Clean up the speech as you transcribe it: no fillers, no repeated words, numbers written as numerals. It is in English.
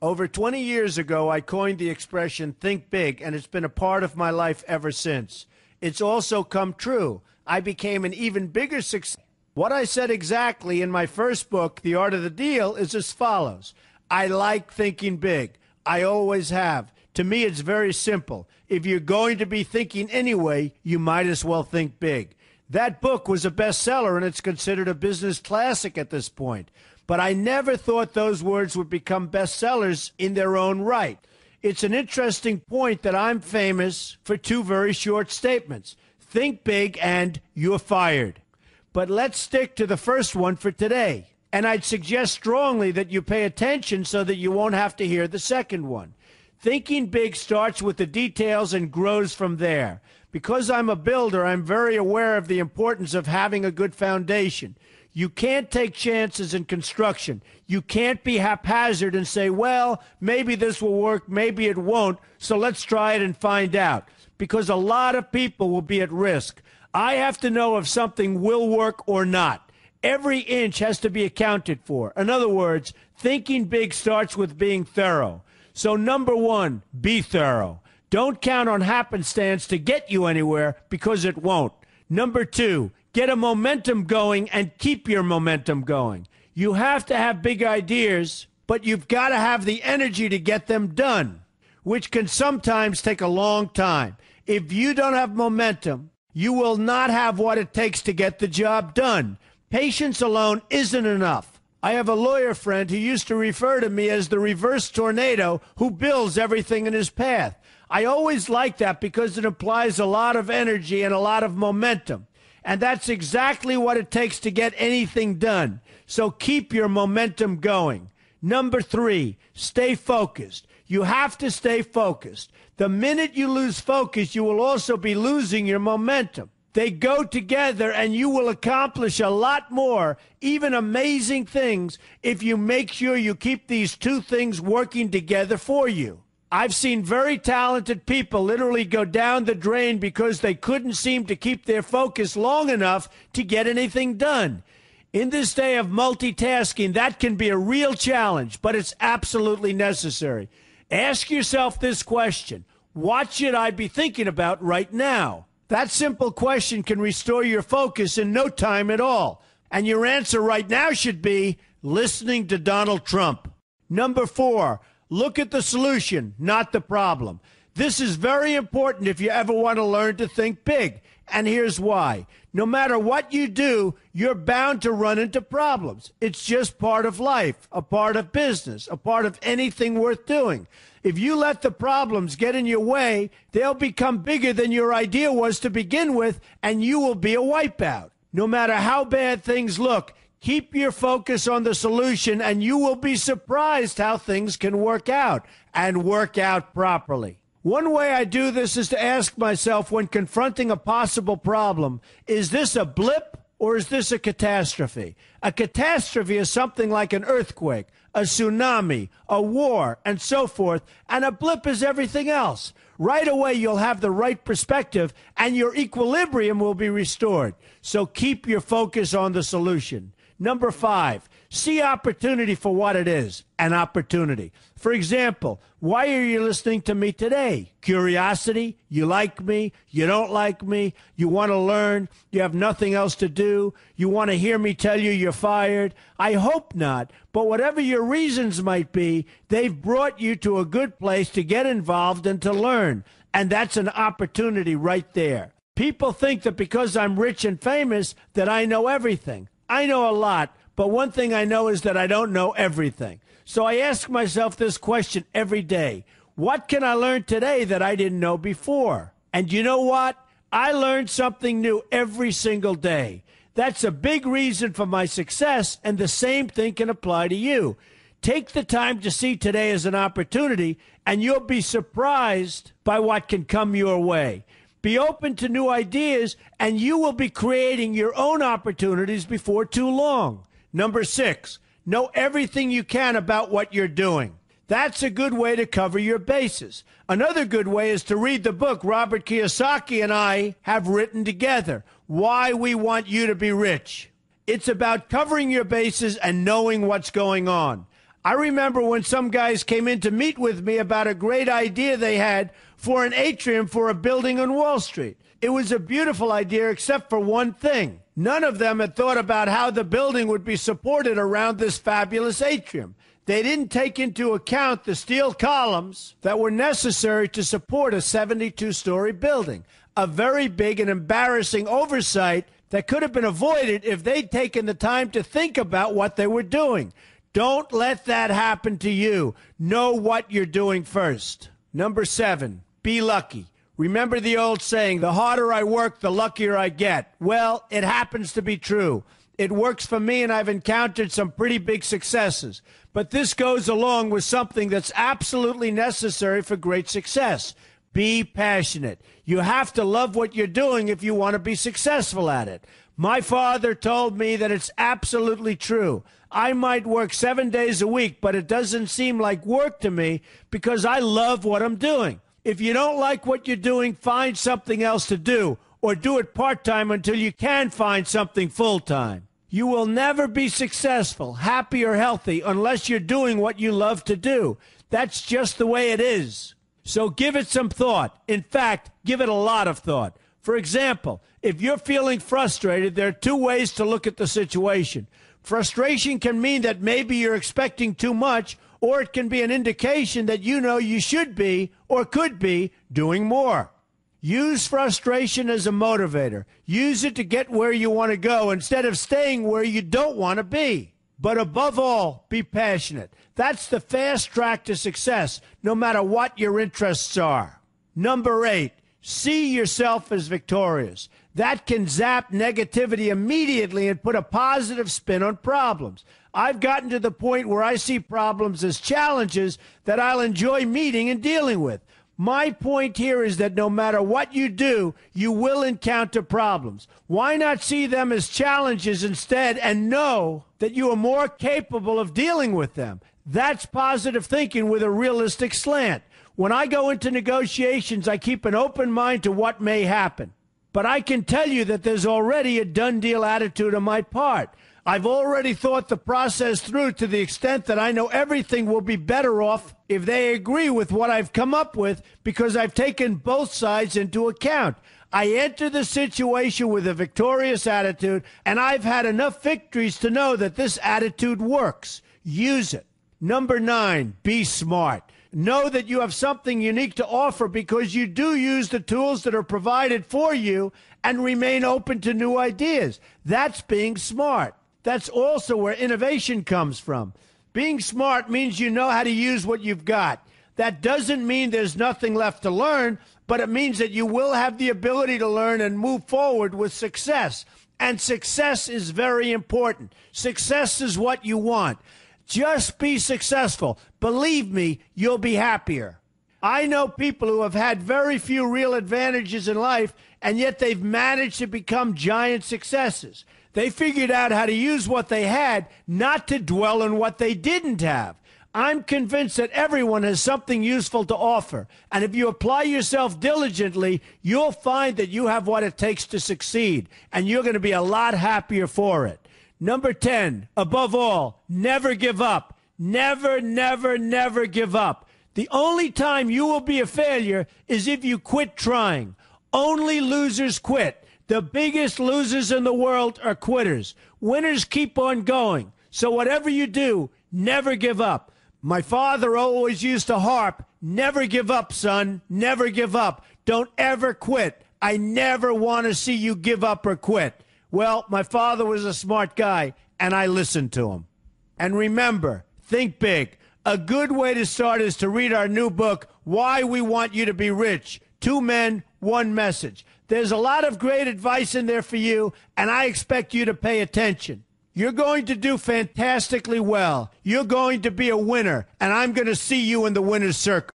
Over 20 years ago, I coined the expression think big, and it's been a part of my life ever since. It's also come true. I became an even bigger success. What I said exactly in my first book, The Art of the Deal, is as follows. I like thinking big. I always have. To me, it's very simple. If you're going to be thinking anyway, you might as well think big. That book was a bestseller, and it's considered a business classic at this point. But I never thought those words would become bestsellers in their own right. It's an interesting point that I'm famous for two very short statements. Think big and you're fired. But let's stick to the first one for today. And I'd suggest strongly that you pay attention so that you won't have to hear the second one. Thinking big starts with the details and grows from there. Because I'm a builder, I'm very aware of the importance of having a good foundation. You can't take chances in construction. You can't be haphazard and say, well, maybe this will work, maybe it won't, so let's try it and find out. Because a lot of people will be at risk. I have to know if something will work or not. Every inch has to be accounted for. In other words, thinking big starts with being thorough. So number one, be thorough. Don't count on happenstance to get you anywhere because it won't. Number two, get a momentum going and keep your momentum going. You have to have big ideas, but you've got to have the energy to get them done, which can sometimes take a long time. If you don't have momentum, you will not have what it takes to get the job done. Patience alone isn't enough. I have a lawyer friend who used to refer to me as the reverse tornado who builds everything in his path. I always like that because it implies a lot of energy and a lot of momentum. And that's exactly what it takes to get anything done. So keep your momentum going. Number three, stay focused. You have to stay focused. The minute you lose focus, you will also be losing your momentum. They go together, and you will accomplish a lot more, even amazing things, if you make sure you keep these two things working together for you. I've seen very talented people literally go down the drain because they couldn't seem to keep their focus long enough to get anything done. In this day of multitasking, that can be a real challenge, but it's absolutely necessary. Ask yourself this question: what should I be thinking about right now? That simple question can restore your focus in no time at all. And your answer right now should be listening to Donald Trump. Number four, look at the solution, not the problem. This is very important if you ever want to learn to think big. And here's why. No matter what you do, you're bound to run into problems. It's just part of life, a part of business, a part of anything worth doing. If you let the problems get in your way, they'll become bigger than your idea was to begin with, and you will be a wipeout. No matter how bad things look, keep your focus on the solution, and you will be surprised how things can work out, and work out properly. One way I do this is to ask myself when confronting a possible problem, is this a blip or is this a catastrophe? A catastrophe is something like an earthquake, a tsunami, a war, and so forth, and a blip is everything else. Right away, you'll have the right perspective, and your equilibrium will be restored. So keep your focus on the solution. Number five, see opportunity for what it is, an opportunity. For example, why are you listening to me today? Curiosity? You like me? You don't like me? You want to learn? You have nothing else to do? You want to hear me tell you you're fired? I hope not. But whatever your reasons might be, they've brought you to a good place to get involved and to learn. And that's an opportunity right there. People think that because I'm rich and famous that I know everything. I know a lot, but one thing I know is that I don't know everything. So I ask myself this question every day. What can I learn today that I didn't know before? And you know what? I learn something new every single day. That's a big reason for my success, and the same thing can apply to you. Take the time to see today as an opportunity, and you'll be surprised by what can come your way. Be open to new ideas, and you will be creating your own opportunities before too long. Number six, know everything you can about what you're doing. That's a good way to cover your bases. Another good way is to read the book Robert Kiyosaki and I have written together, Why We Want You to Be Rich. It's about covering your bases and knowing what's going on. I remember when some guys came in to meet with me about a great idea they had for an atrium for a building on Wall Street. It was a beautiful idea except for one thing. None of them had thought about how the building would be supported around this fabulous atrium. They didn't take into account the steel columns that were necessary to support a 72-story building, a very big and embarrassing oversight that could have been avoided if they'd taken the time to think about what they were doing. Don't let that happen to you. Know what you're doing first. Number 7, be lucky. Remember the old saying, the harder I work, the luckier I get. Well, it happens to be true. It works for me, and I've encountered some pretty big successes. But this goes along with something that's absolutely necessary for great success. Be passionate. You have to love what you're doing if you want to be successful at it. My father told me that it's absolutely true. I might work 7 days a week, but it doesn't seem like work to me because I love what I'm doing. If you don't like what you're doing, find something else to do, or do it part-time until you can find something full-time. You will never be successful, happy, or healthy unless you're doing what you love to do. That's just the way it is. So give it some thought. In fact, give it a lot of thought. For example, if you're feeling frustrated, there are 2 ways to look at the situation. Frustration can mean that maybe you're expecting too much, or it can be an indication that you know you should be or could be doing more. Use frustration as a motivator. Use it to get where you want to go instead of staying where you don't want to be. But above all, be passionate. That's the fast track to success, no matter what your interests are. Number 8, see yourself as victorious. That can zap negativity immediately and put a positive spin on problems. I've gotten to the point where I see problems as challenges that I'll enjoy meeting and dealing with. My point here is that no matter what you do, you will encounter problems. Why not see them as challenges instead and know that you are more capable of dealing with them? That's positive thinking with a realistic slant. When I go into negotiations, I keep an open mind to what may happen. But I can tell you that there's already a done deal attitude on my part. I've already thought the process through to the extent that I know everything will be better off if they agree with what I've come up with because I've taken both sides into account. I enter the situation with a victorious attitude, and I've had enough victories to know that this attitude works. Use it. Number 9, be smart. Know that you have something unique to offer because you do use the tools that are provided for you and remain open to new ideas. That's being smart. That's also where innovation comes from. Being smart means you know how to use what you've got. That doesn't mean there's nothing left to learn, but it means that you will have the ability to learn and move forward with success. And success is very important. Success is what you want. Just be successful. Believe me, you'll be happier. I know people who have had very few real advantages in life, and yet they've managed to become giant successes. They figured out how to use what they had, not to dwell on what they didn't have. I'm convinced that everyone has something useful to offer, and if you apply yourself diligently, you'll find that you have what it takes to succeed, and you're going to be a lot happier for it. Number 10, above all, never give up. Never, never, never give up. The only time you will be a failure is if you quit trying. Only losers quit. The biggest losers in the world are quitters. Winners keep on going. So whatever you do, never give up. My father always used to harp, never give up, son, never give up. Don't ever quit. I never want to see you give up or quit. Well, my father was a smart guy, and I listened to him. And remember, think big. A good way to start is to read our new book, Why We Want You to Be Rich. 2 Men, 1 Message. There's a lot of great advice in there for you, and I expect you to pay attention. You're going to do fantastically well. You're going to be a winner, and I'm going to see you in the winner's circle.